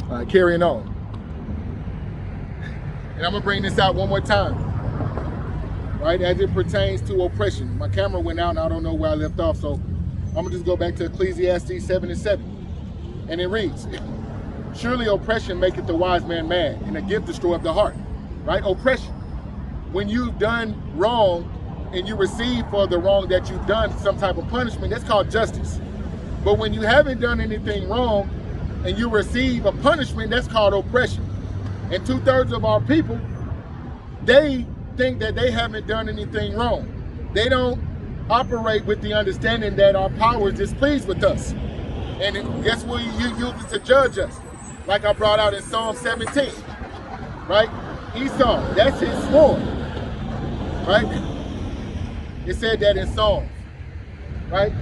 All right, carrying on. And I'm gonna bring this out one more time, right? As it pertains to oppression. My camera went out and I don't know where I left off, so I'm gonna just go back to Ecclesiastes 7:7. And it reads, surely oppression maketh the wise man mad, and a gift destroyeth the heart, right? Oppression. When you've done wrong and you receive for the wrong that you've done some type of punishment, that's called justice. But when you haven't done anything wrong and you receive a punishment, that's called oppression. And 2/3 of our people, they think that they haven't done anything wrong. They don't operate with the understanding that our power is displeased with us. And guess what you use it to judge us? Like I brought out in Psalm 17, right? Esau, that's his sword, right? It said that in Psalms, right?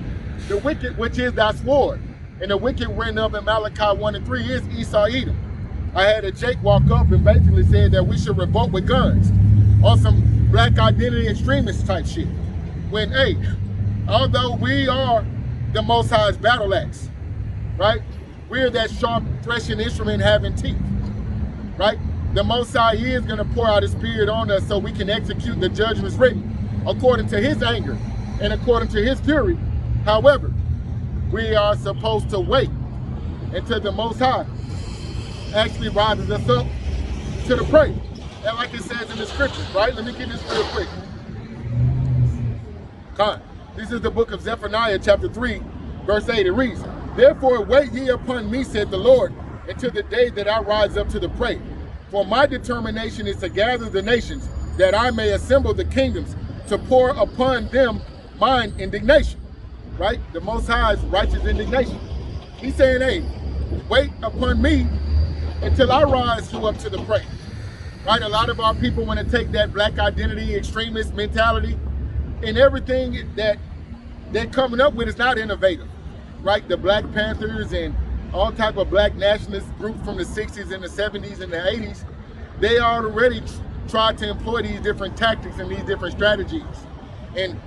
The wicked, which is thy sword. And the wicked written up in Malachi 1:3 is Esau Edom. I had a Jake walk up and basically said that we should revolt with guns on some black identity extremist type shit. When, hey, although we are the Most High's battle axe, right? We're that sharp threshing instrument having teeth, right? The Most High is going to pour out his spirit on us so we can execute the judgments written according to his anger and according to his fury. However, we are supposed to wait until the Most High actually rises us up to the prey. And like it says in the scriptures, right? Let me get this real quick. Come on. This is the book of Zephaniah, chapter 3, verse 8. It reads, therefore wait ye upon me, said the Lord, until the day that I rise up to the prey. For my determination is to gather the nations, that I may assemble the kingdoms, to pour upon them mine indignation. Right? The Most High's righteous indignation. He's saying, hey, wait upon me until I rise you up to the prey. Right? A lot of our people want to take that black identity extremist mentality, and everything that they're coming up with is not innovative. Right? The Black Panthers and all type of black nationalist groups from the 60s and the 70s and the 80s, they already tried to employ these different tactics and these different strategies. And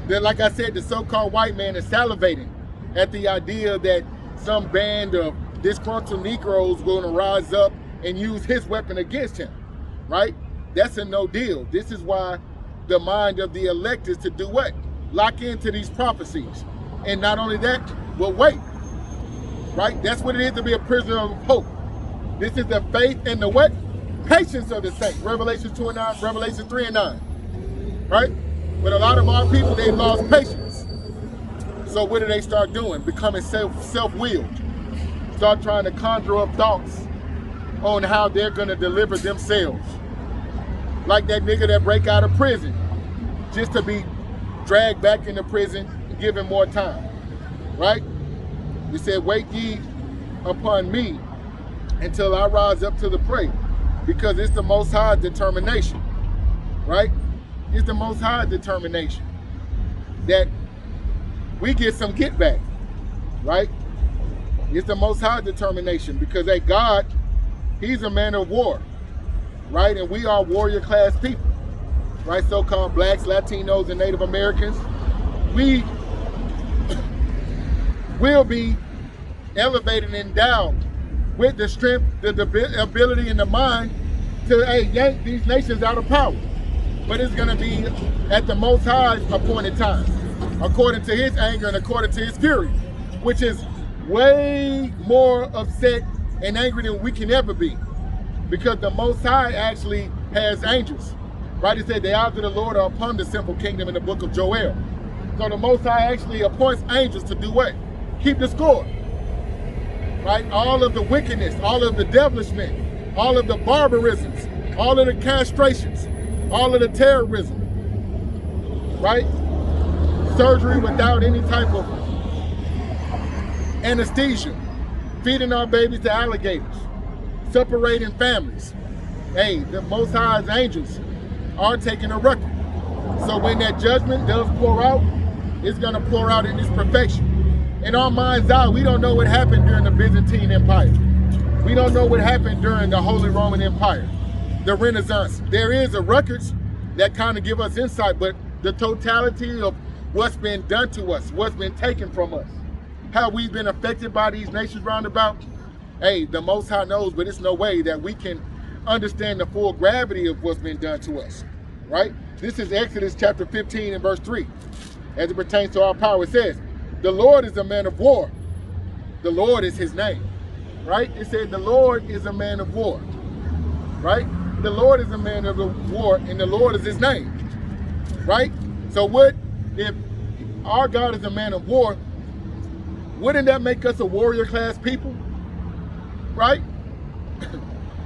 like I said, the so-called white man is salivating at the idea that some band of disgruntled Negroes going to rise up and use his weapon against him, right? That's a no deal. This is why the mind of the elect is to do what? Lock into these prophecies. And not only that, but wait, right? That's what it is to be a prisoner of hope. This is the faith and the what? Patience of the saints. Revelation 2:9, Revelation 3:9, right? But a lot of our people, they lost patience. So what do they start doing? Becoming self-willed. Start trying to conjure up thoughts on how they're going to deliver themselves. Like that nigga that break out of prison just to be dragged back into prison and given more time, right? He said, wait ye upon me until I rise up to the prey, because it's the Most High determination, right? It's the Most High determination that we get some get back, right? It's the Most High determination because that God, he's a man of war, right? And we are warrior class people, right? So-called blacks, Latinos, and Native Americans. We will be elevated and endowed with the strength, the ability, and the mind to yank these nations out of power. But it's going to be at the Most High's appointed time, according to his anger and according to his fury, which is way more upset and angry than we can ever be, because the Most High actually has angels, right? He said the eyes of the Lord are upon the simple kingdom in the book of Joel. So the Most High actually appoints angels to do what? Keep the score, right? All of the wickedness, all of the devilishment, all of the barbarisms, all of the castrations, all of the terrorism, right? Surgery without any type of anesthesia, feeding our babies to alligators, separating families. Hey, the Most High's angels are taking a record. So when that judgment does pour out, it's gonna pour out in its perfection. In our mind's eye, we don't know what happened during the Byzantine Empire. We don't know what happened during the Holy Roman Empire, the Renaissance. There is a records that kind of give us insight, but the totality of what's been done to us, what's been taken from us, how we've been affected by these nations round about, Hey, the Most High knows, but it's no way that we can understand the full gravity of what's been done to us, right? This is Exodus chapter 15 and verse 3. As it pertains to our power, it says, the Lord is a man of war. The Lord is his name, right? It said the Lord is a man of war, right? The Lord is a man of war, and the Lord is his name, right? So what if our God is a man of war? Wouldn't that make us a warrior class people, right?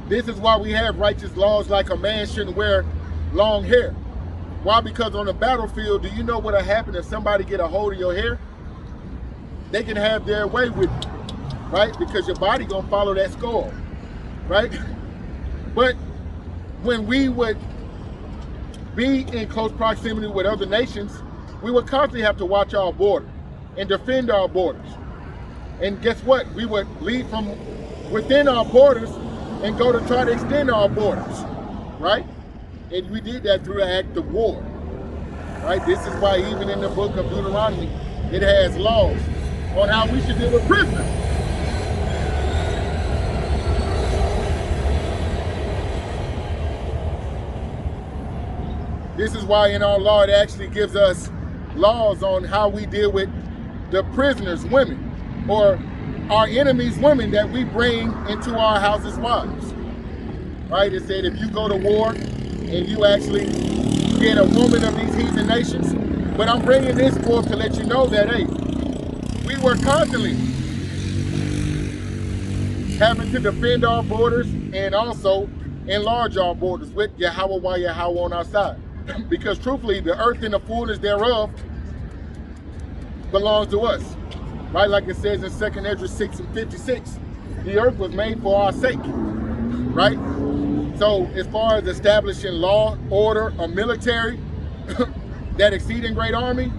This is why we have righteous laws like a man shouldn't wear long hair. Why? Because on the battlefield, do you know what'll happen if somebody get a hold of your hair? They can have their way with you, right? Because your body gonna follow that skull, right? But when we would be in close proximity with other nations, we would constantly have to watch our border and defend our borders. And guess what? We would leave from within our borders and go to try to extend our borders, right? And we did that through the act of war, right? This is why even in the book of Deuteronomy, it has laws on how we should deal with prisoners. This is why in our law it actually gives us laws on how we deal with the prisoners, women, or our enemies' women that we bring into our house as wives, right? It said if you go to war and you actually get a woman of these heathen nations, but I'm bringing this forth to let you know that, hey, we were constantly having to defend our borders and also enlarge our borders with Yahweh while Yahweh on our side. Because truthfully, the earth and the fullness thereof belongs to us, right? Like it says in 2 Esdras 6 and 56, the earth was made for our sake, right? So as far as establishing law, order, or military, that exceeding great army,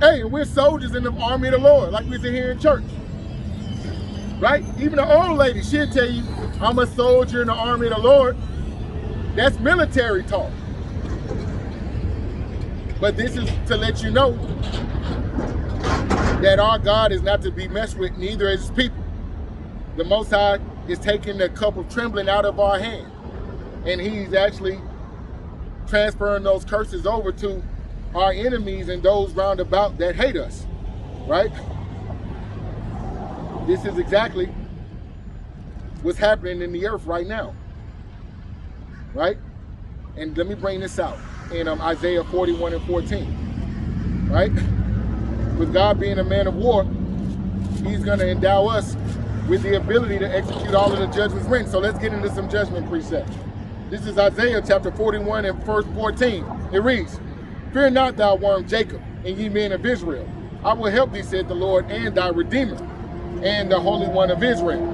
hey, we're soldiers in the army of the Lord, like we sit here in church, right? Even the old lady, she'll tell you, I'm a soldier in the army of the Lord. That's military talk. But this is to let you know that our God is not to be messed with, neither is his people. The Most High is taking the cup of trembling out of our hand, and he's actually transferring those curses over to our enemies and those round about that hate us, right? This is exactly what's happening in the earth right now, right? And let me bring this out in Isaiah 41 and 14, right? With God being a man of war, he's going to endow us with the ability to execute all of the judgments written. So let's get into some judgment precepts. This is Isaiah chapter 41 and verse 14. It reads, fear not, thou worm Jacob, and ye men of Israel. I will help thee, said the Lord, and thy Redeemer, and the Holy One of Israel.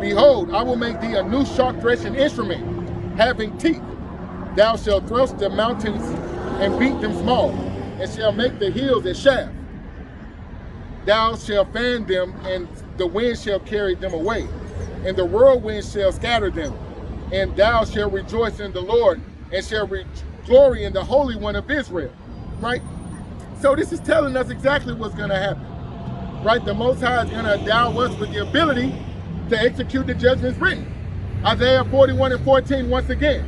Behold, I will make thee a new sharp threshing instrument, having teeth. Thou shalt thrust the mountains and beat them small, and shall make the hills a shaft. Thou shalt fan them, and the wind shall carry them away, and the whirlwind shall scatter them. And thou shalt rejoice in the Lord, and shall glory in the Holy One of Israel. Right? So this is telling us exactly what's going to happen. Right? The Most High is going to endow us with the ability to execute the judgments written. Isaiah 41 and 14 once again.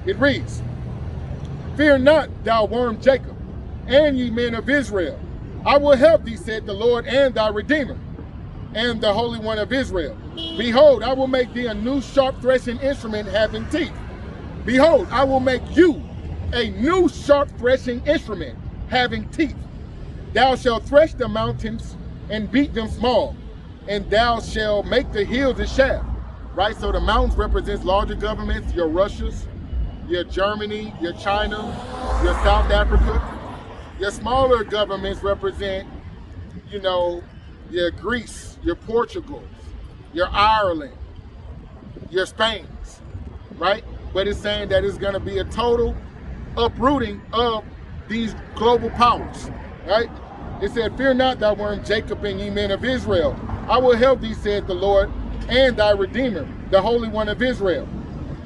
It reads, fear not, thou worm Jacob, and ye men of Israel. I will help thee, said the Lord, and thy Redeemer, and the Holy One of Israel. Behold, I will make thee a new sharp threshing instrument having teeth. Behold, I will make you a new sharp threshing instrument having teeth. Thou shalt thresh the mountains and beat them small, and thou shalt make the hills a shaft. Right? So the mountains represents larger governments, your Russias, your Germany, your China, your South Africa. Your smaller governments represent, you know, your Greece, your Portugals, your Ireland, your Spains, right? But it's saying that it's going to be a total uprooting of these global powers, right? It said, fear not, thou worm Jacob, and ye men of Israel. I will help thee, said the Lord, and thy Redeemer, the Holy One of Israel.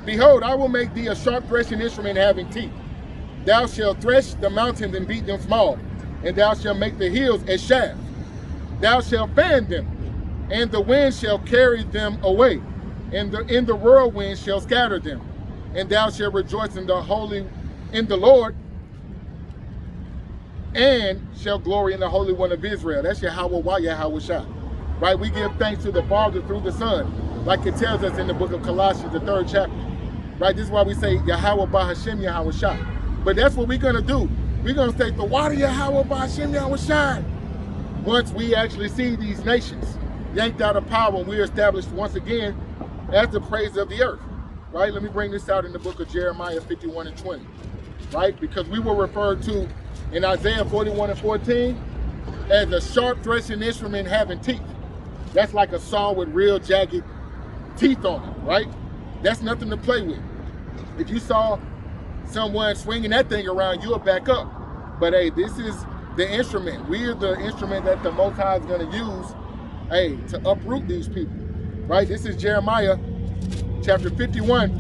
Behold, I will make thee a sharp threshing instrument having teeth. Thou shalt thresh the mountains and beat them small, and thou shalt make the hills a shaft. Thou shalt fan them, and the wind shall carry them away, and in the whirlwind shall scatter them. And thou shalt rejoice in the Lord, and shall glory in the Holy One of Israel. That's Yahweh Yahweh Shah. Right? We give thanks to the Father through the Son, like it tells us in the book of Colossians, the 3rd chapter. Right? This is why we say Yahweh Bahashem Yahweh Shah. But that's what we're going to do. We're going to say the water Yahweh Bahashem Yahweh Shah. Once we actually see these nations yanked out of power and we're established once again as the praise of the earth. Right? Let me bring this out in the book of Jeremiah 51 and 20. Right? Because we were referred to in Isaiah 41 and 14 as a sharp threshing instrument having teeth. That's like a saw with real jagged teeth on it, right? That's nothing to play with. If you saw someone swinging that thing around, you'll back up. But hey, this is the instrument. We are the instrument that the Most High is going to use, hey, to uproot these people, right? This is Jeremiah chapter 51,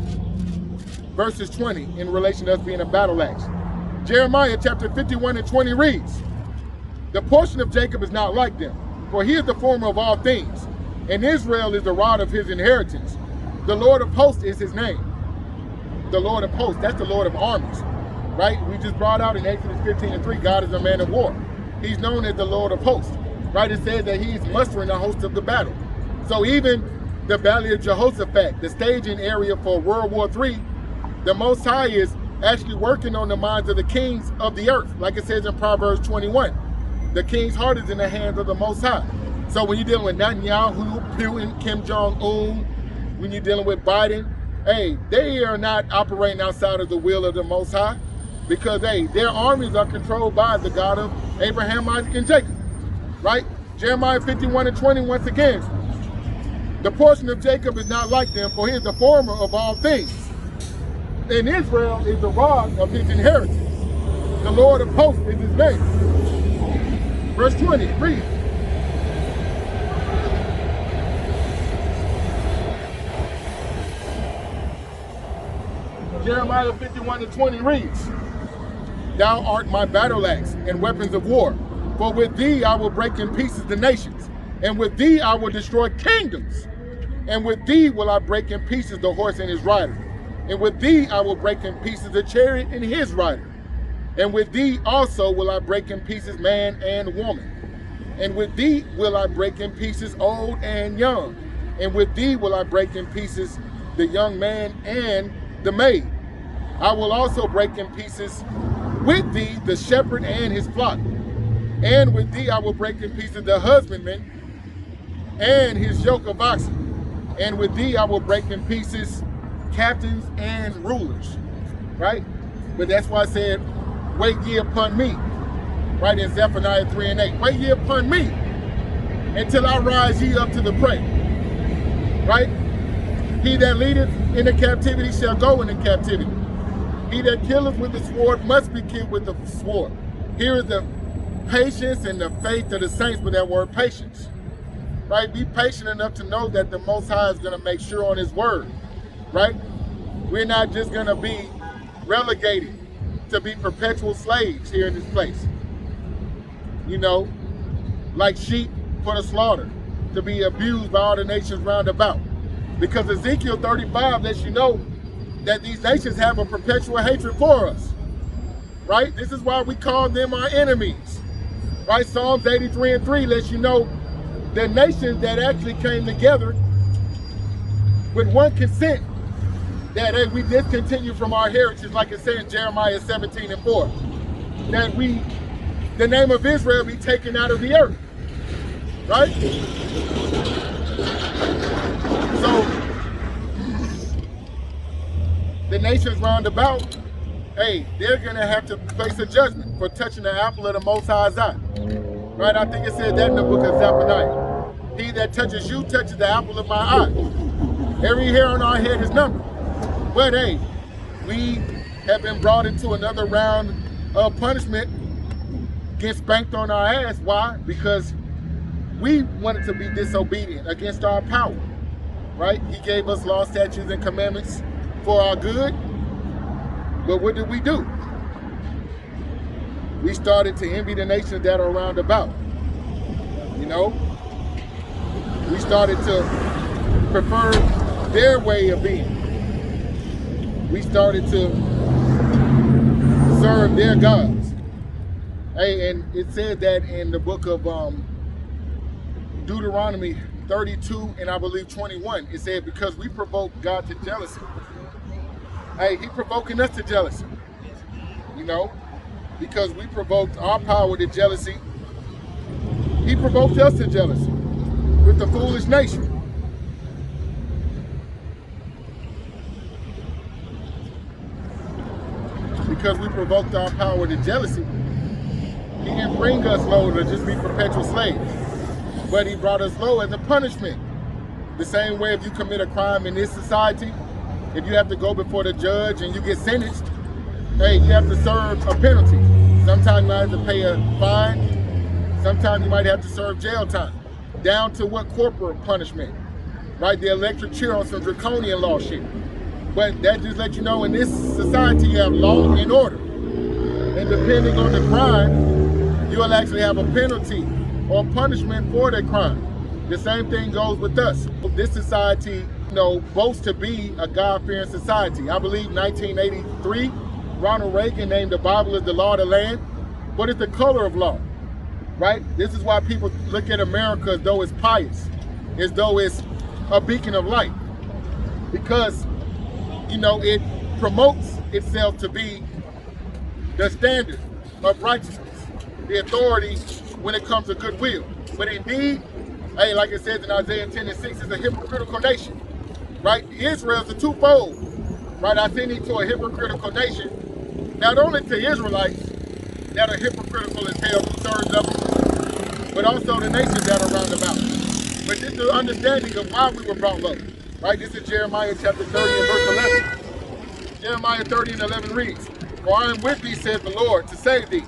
verses 20, in relation to us being a battle axe. Jeremiah chapter 51 and 20 reads, the portion of Jacob is not like them, for he is the former of all things, and Israel is the rod of his inheritance. The Lord of hosts is his name. The Lord of hosts, that's the Lord of armies, right? We just brought out in Exodus 15 and 3, God is a man of war. He's known as the Lord of hosts, right? It says that he's mustering the host of the battle. So even the Valley of Jehoshaphat, the staging area for World War III, the Most High is actually working on the minds of the kings of the earth. Like it says in Proverbs 21, the king's heart is in the hands of the Most High. So when you're dealing with Netanyahu, Putin, Kim Jong-un, when you're dealing with Biden, hey, they are not operating outside of the will of the Most High, because hey, their armies are controlled by the God of Abraham, Isaac, and Jacob, right? Jeremiah 51 and 20, once again, the portion of Jacob is not like them, for he is the former of all things. And Israel is the rod of his inheritance. The Lord of hosts is his name. Verse 20, read. Jeremiah 51 and 20 reads, thou art my battle axe and weapons of war, for with thee I will break in pieces the nations, and with thee I will destroy kingdoms, and with thee will I break in pieces the horse and his rider. And with thee I will break in pieces the chariot and his rider. And with thee also will I break in pieces man and woman. And with thee will I break in pieces old and young. And with thee will I break in pieces the young man and the maid. I will also break in pieces with thee the shepherd and his flock. And with thee I will break in pieces the husbandman and his yoke of oxen. And with thee I will break in pieces captains and rulers, right? But that's why I said, wait ye upon me, right? In Zephaniah 3 and 8, wait ye upon me until I rise ye up to the prey, right? He that leadeth in the captivity shall go into captivity. He that killeth with the sword must be killed with the sword. Here is the patience and the faith of the saints with that word patience, right? Be patient enough to know that the Most High is going to make sure on his word, right? We're not just going to be relegated to be perpetual slaves here in this place. You know, like sheep for the slaughter, to be abused by all the nations round about. Because Ezekiel 35 lets you know that these nations have a perpetual hatred for us, right? This is why we call them our enemies, right? Psalms 83 and 3 lets you know the nations that actually came together with one consent, that hey, we discontinue from our heritage, like it said in Jeremiah 17 and 4, that the name of Israel be taken out of the earth, right? So the nations round about, hey, they're gonna have to face a judgment for touching the apple of the Most High's eye, right? I think it said that in the book of Zephaniah. He that touches you touches the apple of my eye. Every hair on our head is numbered. But hey, we have been brought into another round of punishment, get spanked on our ass. Why? Because we wanted to be disobedient against our power, right? He gave us law, statutes, and commandments for our good. But what did we do? We started to envy the nations that are around about. You know, we started to prefer their way of being. We started to serve their gods. Hey, and it said that in the book of Deuteronomy 32 and I believe 21, it said, because we provoked God to jealousy. Hey, he provoking us to jealousy. You know, because we provoked our power to jealousy, he provoked us to jealousy with the foolish nation. Because we provoked our power to jealousy, he didn't bring us low to just be perpetual slaves, but he brought us low as a punishment. The same way if you commit a crime in this society, if you have to go before the judge and you get sentenced, hey, you have to serve a penalty. Sometimes you might have to pay a fine. Sometimes you might have to serve jail time, down to what corporal punishment, right? The electric chair on some draconian law shit. But that just lets you know in this society you have law and order. And depending on the crime, you will actually have a penalty or punishment for that crime. The same thing goes with us. This society, you know, boasts to be a God-fearing society. I believe 1983, Ronald Reagan named the Bible as the law of the land. What is the color of law? Right? This is why people look at America as though it's pious, as though it's a beacon of light. Because, you know, it promotes itself to be the standard of righteousness, the authority when it comes to goodwill. But indeed, hey, like it says in Isaiah 10 and 6, it's a hypocritical nation, right? Israel's a twofold, right? I send thee to a hypocritical nation, not only to Israelites that are hypocritical as hell, two-thirds of them, but also the nations that are round about. But this is the understanding of why we were brought low, right? This is Jeremiah chapter 30 and verse 11. Jeremiah 30 and 11 reads, for I am with thee, saith the Lord, to save thee,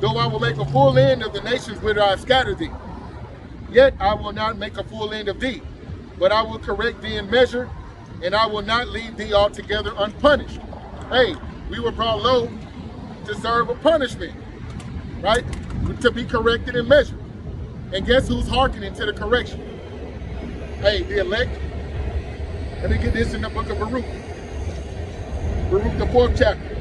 though I will make a full end of the nations whither I have scattered thee. Yet I will not make a full end of thee, but I will correct thee in measure, and I will not leave thee altogether unpunished. Hey, we were brought low to serve a punishment, right? To be corrected in measure. And guess who's hearkening to the correction? Hey, the elect. Let me get this in the book of Baruch. Baruch, the 4th chapter.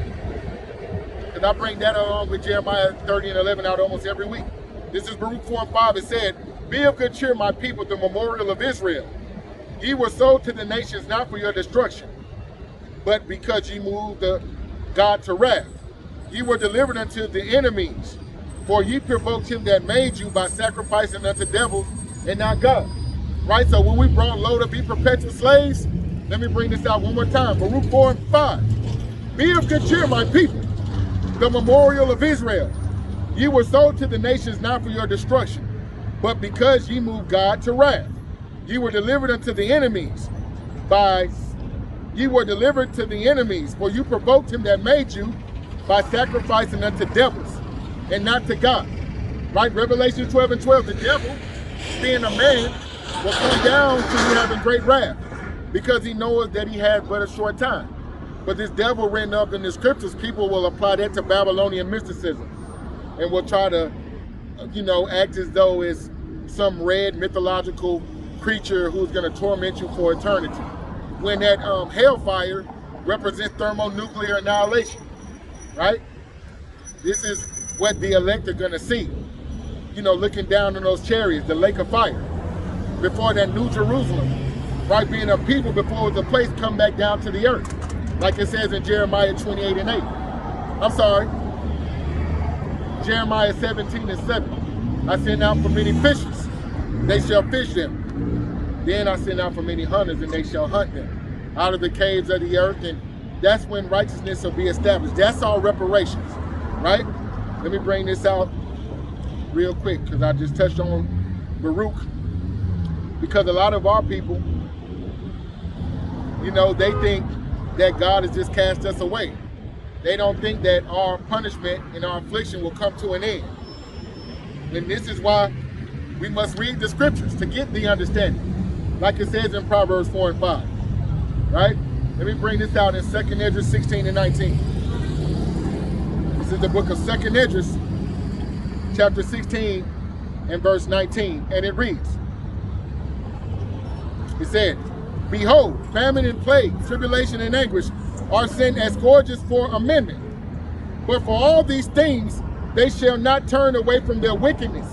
Because I bring that along with Jeremiah 30 and 11 out almost every week. This is Baruch 4 and 5. It said, be of good cheer, my people, the memorial of Israel. Ye were sold to the nations not for your destruction, but because ye moved God to wrath. Ye were delivered unto the enemies, for ye provoked him that made you by sacrificing unto devils and not God. Right? So when we brought low to be perpetual slaves, let me bring this out one more time. Baruch 4 and 5. Be of good cheer, my people, the memorial of Israel. Ye were sold to the nations not for your destruction, but because ye moved God to wrath. Ye were delivered unto the enemies for you provoked him that made you by sacrificing unto devils and not to God. Right? Revelation 12 and 12, the devil, being a man, will come down to you having great wrath, because he knows that he has but a short time. But this devil written up in the scriptures, people will apply that to Babylonian mysticism and will try to, you know, act as though it's some red mythological creature who's going to torment you for eternity, when that hellfire represents thermonuclear annihilation, right? This is what the elect are going to see, you know, looking down on those chariots, the lake of fire, before that new Jerusalem, right? Being a people before the place come back down to the earth, like it says in Jeremiah 28 and 8. I'm sorry, Jeremiah 17 and 7. I send out for many fishers, they shall fish them. Then I send out for many hunters, and they shall hunt them out of the caves of the earth. And that's when righteousness will be established. That's all reparations, right? Let me bring this out real quick, because I just touched on Baruch. Because a lot of our people, you know, they think that God has just cast us away. They don't think that our punishment and our affliction will come to an end. And this is why we must read the scriptures to get the understanding. Like it says in Proverbs 4 and 5, right? Let me bring this out in 2nd Esdras 16 and 19. This is the book of 2nd Esdras, chapter 16 in verse 19, and it reads, it said, behold, famine and plague, tribulation and anguish are sent as scourges for amendment. But for all these things, they shall not turn away from their wickedness,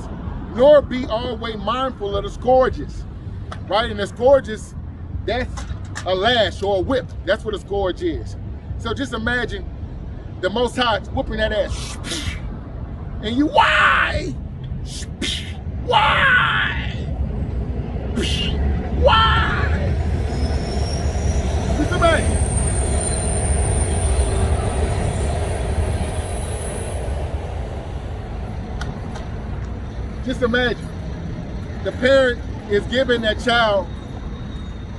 nor be always mindful of the scourges. Right? And the scourges, that's a lash or a whip. That's what a scourge is. So just imagine the Most High whooping that ass. And you, why? Why? Why? Just imagine. Just imagine. The parent is giving that child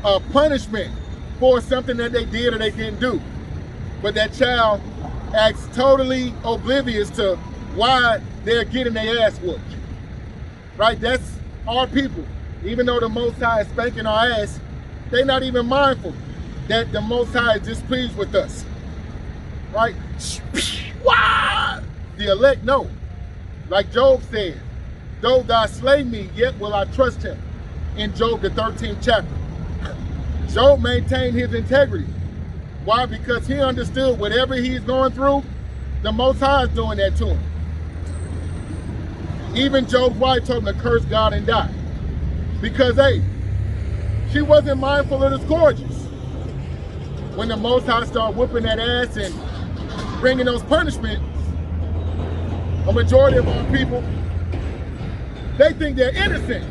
a punishment for something that they did or they didn't do. But that child acts totally oblivious to why they're getting their ass whooped. Right? That's our people. Even though the Most High is spanking our ass, they're not even mindful that the Most High is displeased with us. Right? Why? The elect know. Like Job said, though thou slay me, yet will I trust him. In Job, the 13th chapter. Job maintained his integrity. Why? Because he understood whatever he's going through, the Most High is doing that to him. Even Job's wife told him to curse God and die. Because, hey, she wasn't mindful of the scourges. When the Most High started whooping that ass and bringing those punishments, a majority of our people, they think they're innocent.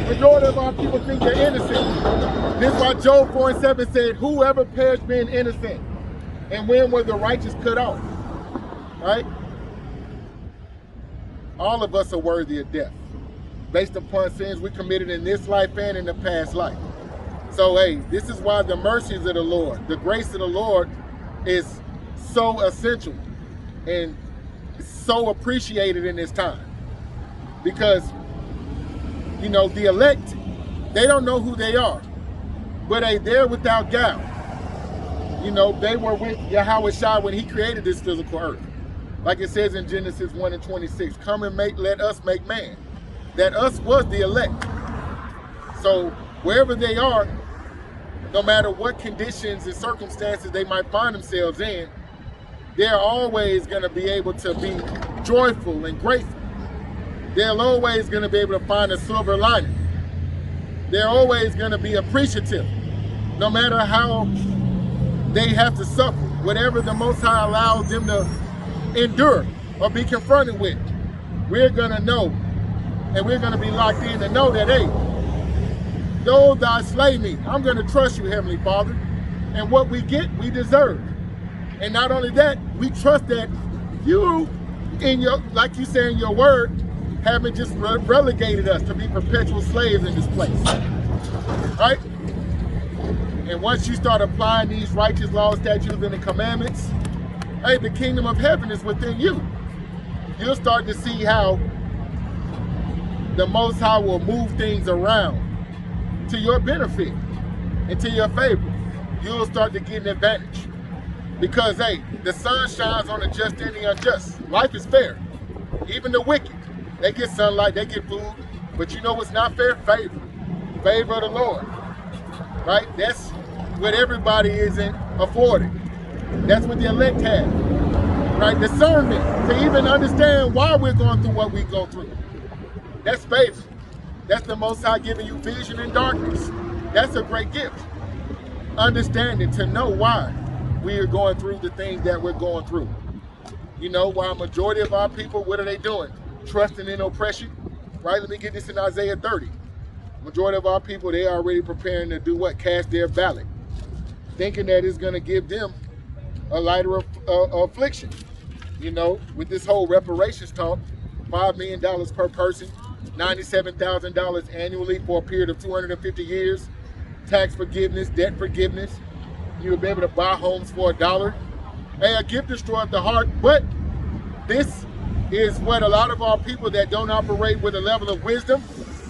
Majority of our people think they're innocent. This is why Job 4:7 said, whoever perished being innocent, and when were the righteous cut off? Right? All of us are worthy of death, based upon sins we committed in this life and in the past life. So, hey, this is why the mercies of the Lord, the grace of the Lord is so essential and so appreciated in this time. Because, you know, the elect, they don't know who they are, but they're without guile. You know, they were with Yahweh Shai when he created this physical earth. Like it says in Genesis 1:26, come and let us make man. That us was the elect. So wherever they are, no matter what conditions and circumstances they might find themselves in, they're always going to be able to be joyful and grateful. They're always going to be able to find a silver lining. They're always going to be appreciative, no matter how they have to suffer, whatever the Most High allows them to endure or be confronted with. We're going to know, and we're going to be locked in to know that, hey, though thou slay me, I'm going to trust you, Heavenly Father. And what we get, we deserve. And not only that, we trust that you, in your, like you say in your word, haven't just relegated us to be perpetual slaves in this place, right? And once you start applying these righteous laws, statutes, and the commandments, hey, the kingdom of heaven is within you. You'll start to see how the Most High will move things around to your benefit and to your favor. You'll start to get an advantage. Because, hey, the sun shines on the just and the unjust. Life is fair. Even the wicked, they get sunlight, they get food. But you know what's not fair? Favor. Favor of the Lord. Right? That's what everybody isn't afforded. That's what the elect have. Right? Discernment. To even understand why we're going through what we go through. That's favor. That's the Most High giving you vision in darkness. That's a great gift. Understanding, to know why we are going through the things that we're going through. You know, while a majority of our people, what are they doing? Trusting in oppression, right? Let me get this in Isaiah 30. Majority of our people, they are already preparing to do what? Cast their ballot. Thinking that it's going to give them a lighter affliction. You know, with this whole reparations talk, $5 million per person, $97,000 annually for a period of 250 years, tax forgiveness, debt forgiveness. You will be able to buy homes for $1. Hey, a gift destroys the heart, but this is what a lot of our people that don't operate with a level of wisdom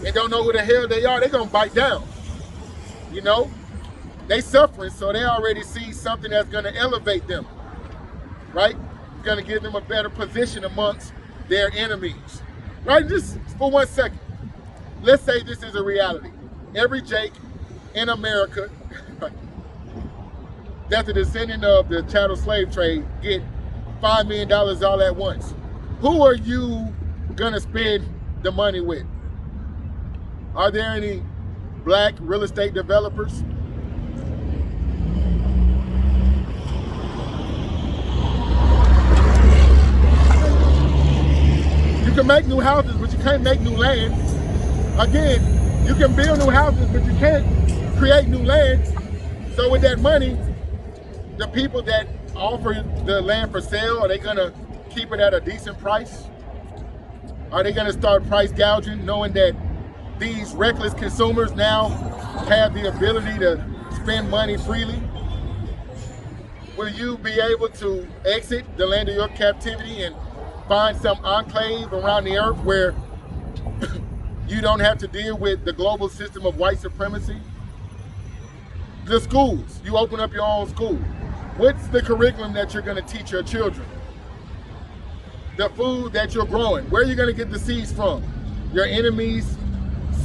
and don't know who the hell they are, they're going to bite down. You know, they suffering, so they already see something that's going to elevate them, right? It's going to give them a better position amongst their enemies. Right? Just for 1 second. Let's say this is a reality. Every Jake in America that's a descendant of the chattel slave trade get $5 million all at once. Who are you gonna spend the money with? Are there any black real estate developers? You can make new houses, but you can't make new land. Again, you can build new houses, but you can't create new land. So with that money, the people that offer the land for sale, are they gonna keep it at a decent price? Are they gonna start price gouging, knowing that these reckless consumers now have the ability to spend money freely? Will you be able to exit the land of your captivity and find some enclave around the earth where you don't have to deal with the global system of white supremacy? The schools, you open up your own school. What's the curriculum that you're gonna teach your children? The food that you're growing, where are you gonna get the seeds from? Your enemy's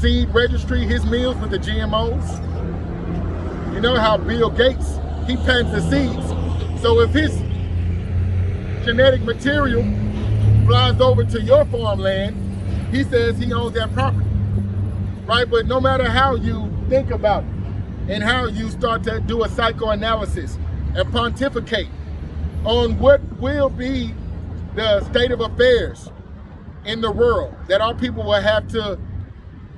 seed registry, his meals with the GMOs? You know how Bill Gates, he plants the seeds. So if his genetic material flies over to your farmland, he says he owns that property, right? But no matter how you think about it and how you start to do a psychoanalysis and pontificate on what will be the state of affairs in the world that our people will have to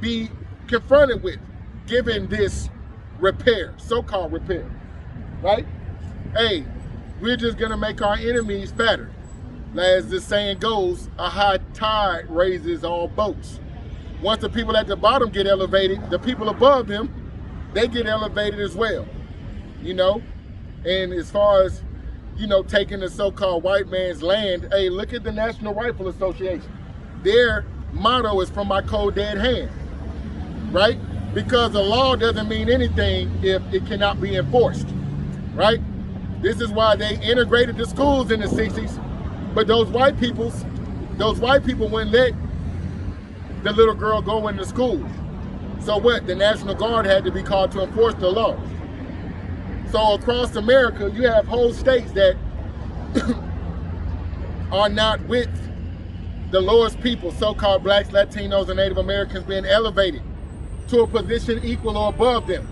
be confronted with, given this repair, so-called repair, right? Hey, we're just gonna make our enemies fatter. As the saying goes, a high tide raises all boats. Once the people at the bottom get elevated, the people above them, they get elevated as well, you know? And as far as, you know, taking the so-called white man's land, hey, look at the National Rifle Association. Their motto is from my cold dead hand, right? Because the law doesn't mean anything if it cannot be enforced, right? This is why they integrated the schools in the 60s, but those white people wouldn't let the little girl go into school. So what? The National Guard had to be called to enforce the law. So across America, you have whole states that are not with the lowest people, so-called blacks, Latinos, and Native Americans, being elevated to a position equal or above them.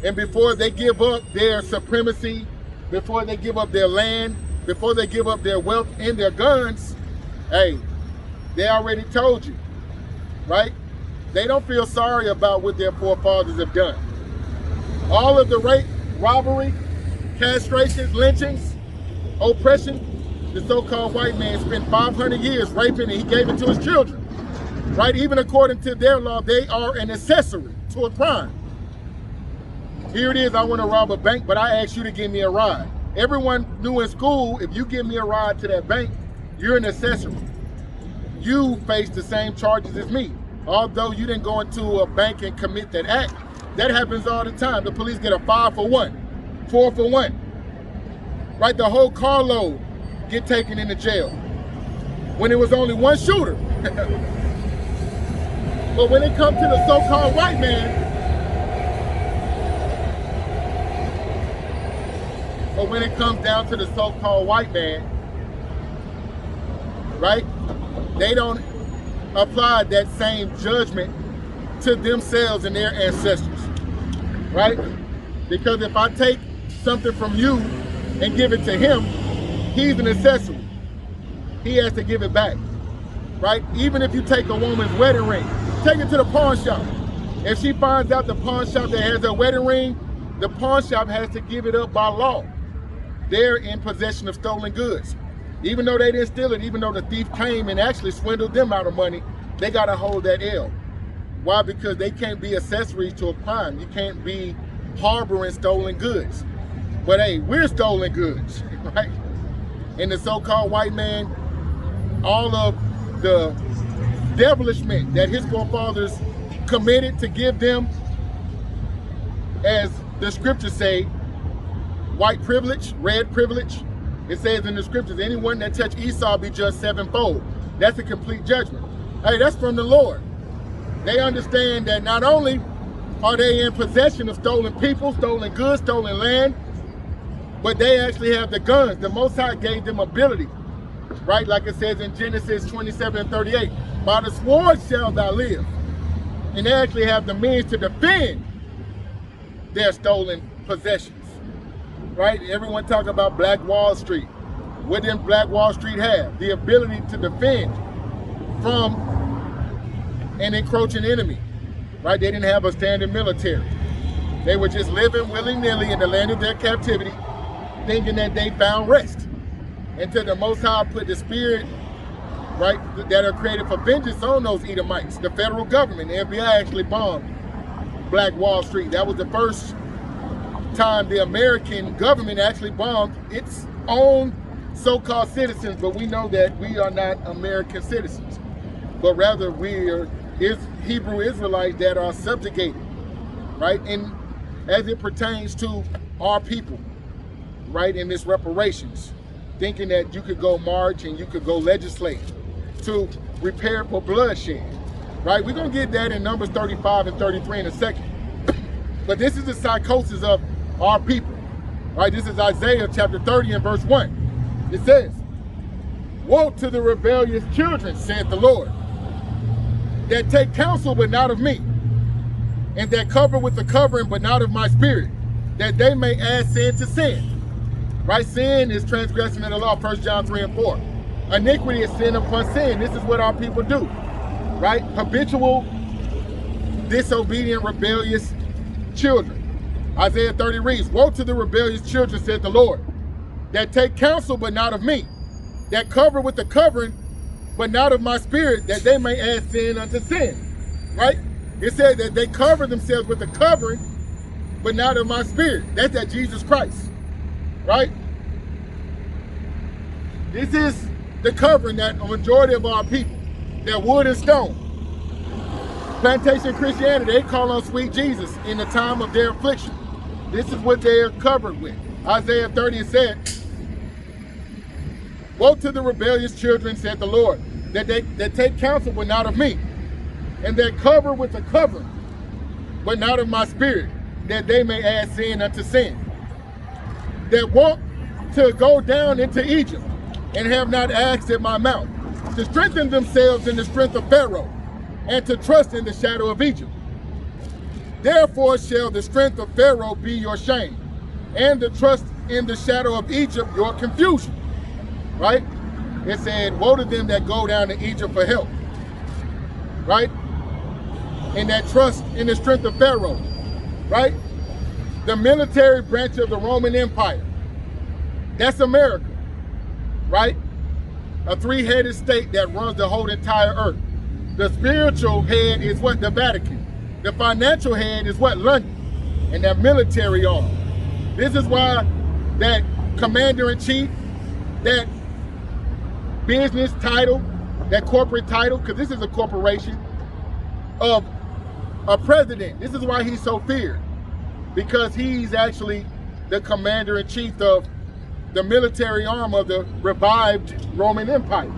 And before they give up their supremacy, before they give up their land, before they give up their wealth and their guns, hey, they already told you, right? They don't feel sorry about what their forefathers have done. All of the rape, robbery, castrations, lynchings, oppression, the so-called white man spent 500 years raping and he gave it to his children, right? Even according to their law, they are an accessory to a crime. Here it is, I want to rob a bank, but I asked you to give me a ride. Everyone knew in school, if you give me a ride to that bank, you're an accessory. You face the same charges as me. Although you didn't go into a bank and commit that act, that happens all the time. The police get a 5 for 1, 4 for 1, right? The whole carload get taken into jail when it was only one shooter. But when it comes to the so-called white man, when it comes down to the so-called white man, right? They don't apply that same judgment to themselves and their ancestors, right? Because if I take something from you and give it to him, he's an accessory. He has to give it back, right? Even if you take a woman's wedding ring, take it to the pawn shop. If she finds out the pawn shop that has her wedding ring, the pawn shop has to give it up by law. They're in possession of stolen goods. Even though they didn't steal it, even though the thief came and actually swindled them out of money, they gotta hold that L. Why? Because they can't be accessories to a crime. You can't be harboring stolen goods. But hey, we're stolen goods, right? And the so-called white man, all of the devilishment that his forefathers committed to give them, as the scriptures say, white privilege, red privilege. It says in the scriptures, anyone that touched Esau be judged sevenfold. That's a complete judgment. Hey, that's from the Lord. They understand that not only are they in possession of stolen people, stolen goods, stolen land, but they actually have the guns. The Most High gave them ability, right? Like it says in Genesis 27:38, by the sword shall thou live. And they actually have the means to defend their stolen possessions, right? Everyone talk about Black Wall Street. What did Black Wall Street have? The ability to defend from an encroaching enemy, right? They didn't have a standing military. They were just living willy-nilly in the land of their captivity, thinking that they found rest. Until the Most High put the spirit, right, that are created for vengeance on those Edomites. The federal government, the FBI actually bombed Black Wall Street. That was the first time the American government actually bombed its own so-called citizens, but we know that we are not American citizens, but rather we are Hebrew Israelites that are subjugated, right? And as it pertains to our people, right, in this reparations, thinking that you could go march and you could go legislate to repair for bloodshed, right? We're going to get that in Numbers 35 and 33 in a second. But this is the psychosis of our people, right? This is Isaiah chapter 30 and verse 1. It says, woe to the rebellious children, saith the Lord, that take counsel but not of me, and that cover with the covering but not of my spirit, that they may add sin to sin. Right? Sin is transgressing of the law, 1 John 3 and 4. Iniquity is sin upon sin. This is what our people do, right? Habitual, disobedient, rebellious children. Isaiah 30 reads, woe to the rebellious children, said the Lord, that take counsel but not of me, that cover with the covering but not of my spirit, that they may add sin unto sin, right? It said that they cover themselves with the covering but not of my spirit. That's that Jesus Christ, right? This is the covering that a majority of our people, that wood and stone. Plantation Christianity, they call on sweet Jesus in the time of their affliction. This is what they are covered with. Isaiah 30 said, woe to the rebellious children, said the Lord, that take counsel but not of me, and that cover with the covering but not of my spirit, that they may add sin unto sin. That want to go down into Egypt, and have not asked at my mouth, to strengthen themselves in the strength of Pharaoh, and to trust in the shadow of Egypt. Therefore shall the strength of Pharaoh be your shame, and the trust in the shadow of Egypt your confusion. Right? It said, woe to them that go down to Egypt for help. Right? And that trust in the strength of Pharaoh. Right? The military branch of the Roman Empire. That's America. Right? A three-headed state that runs the whole entire earth. The spiritual head is what? The Vatican. The financial head is what? London. And that military arm. This is why that commander-in-chief, that business title, that corporate title, because this is a corporation, of a president. This is why he's so feared. Because he's actually the commander-in-chief of the military arm of the revived Roman Empire.